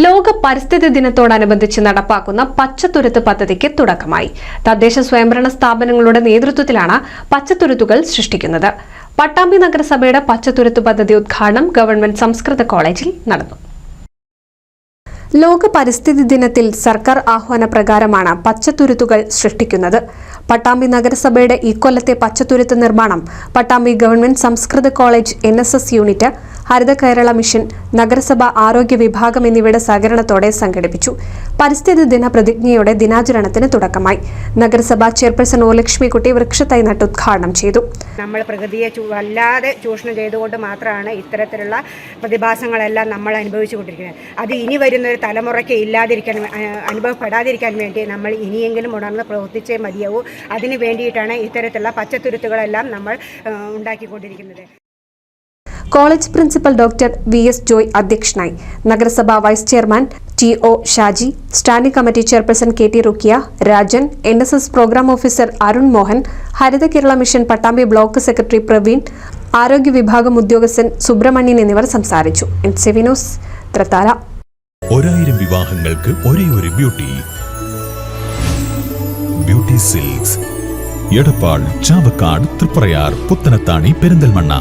ലോക പരിസ്ഥിതി ദിനത്തോടനുബന്ധിച്ച് നടപ്പാക്കുന്ന പച്ചത്തുരുത്ത് പദ്ധതിക്ക് തുടക്കമായി. തദ്ദേശ സ്വയംഭരണ സ്ഥാപനങ്ങളുടെ നേതൃത്വത്തിലാണ് പച്ചത്തുരുത്തുകൾ സൃഷ്ടിക്കുന്നത്. പട്ടാമ്പി നഗരസഭയുടെ പച്ചത്തുരുത്ത് പദ്ധതി ഉദ്ഘാടനം ഗവൺമെന്റ് സംസ്കൃത കോളേജിൽ നടന്നു. ലോക പരിസ്ഥിതി ദിനത്തിൽ സർക്കാർ ആഹ്വാനപ്രകാരമാണ് പച്ചത്തുരുത്തുകൾ സൃഷ്ടിക്കുന്നത്. പട്ടാമ്പി നഗരസഭയുടെ ഇക്കൊല്ലത്തെ പച്ചത്തുരുത്ത് നിർമ്മാണം പട്ടാമ്പി ഗവൺമെന്റ് സംസ്കൃത കോളേജ് NSS യൂണിറ്റ്, ഹരിത കേരള മിഷൻ, നഗരസഭ ആരോഗ്യ വിഭാഗം എന്നിവയുടെ സഹകരണത്തോടെ സംഘടിപ്പിച്ചു. പരിസ്ഥിതി ദിന പ്രതിജ്ഞയോടെ ദിനാചരണത്തിന് തുടക്കമായി. നഗരസഭ ചെയർപേഴ്സൺ ഒ ലക്ഷ്മിക്കുട്ടി വൃക്ഷത്തൈ നട്ട് ഉദ്ഘാടനം ചെയ്തു. നമ്മൾ പ്രകൃതിയെ വല്ലാതെ ചൂഷണം ചെയ്തുകൊണ്ട് മാത്രമാണ് ഇത്തരത്തിലുള്ള പ്രതിഭാസങ്ങളെല്ലാം നമ്മൾ അനുഭവിച്ചുകൊണ്ടിരിക്കുന്നത്. അത് ഇനി വരുന്ന ഒരു തലമുറയ്ക്ക് ഇല്ലാതിരിക്കാൻ, അനുഭവപ്പെടാതിരിക്കാൻ വേണ്ടി നമ്മൾ ഇനിയെങ്കിലും ഉണർന്ന് പ്രവർത്തിച്ചേ മതിയാവൂ. അതിന് വേണ്ടിയിട്ടാണ് ഇത്തരത്തിലുള്ള പച്ചത്തുരുത്തുകളെല്ലാം നമ്മൾ ഉണ്ടാക്കിക്കൊണ്ടിരിക്കുന്നത്. College principal doctor VS Joy അധ്യക്ഷനായി. നഗരസഭാ vice chairman TO Shaji, standing committee chairperson KT Rukkiya, Rajan, NSS programme officer Arun Mohan, Haritha Kerala mission Pattambi block secretary Praveen, ആരോഗ്യ വിഭാഗം ഉദ്യോഗസ്ഥൻ സുബ്രഹ്മണ്യൻ എന്നിവർ സംസാരിച്ചു. NCV news, Thrithala. 1000 വിവാഹങ്ങൾക്ക് ഒരേ ഒരു ബ്യൂട്ടി സിൽക്സ്, എടപ്പാൾ, ചാവക്കാട്, തൃപ്രയാർ, പുത്തനത്താണി, പെരിന്തൽമണ്ണ.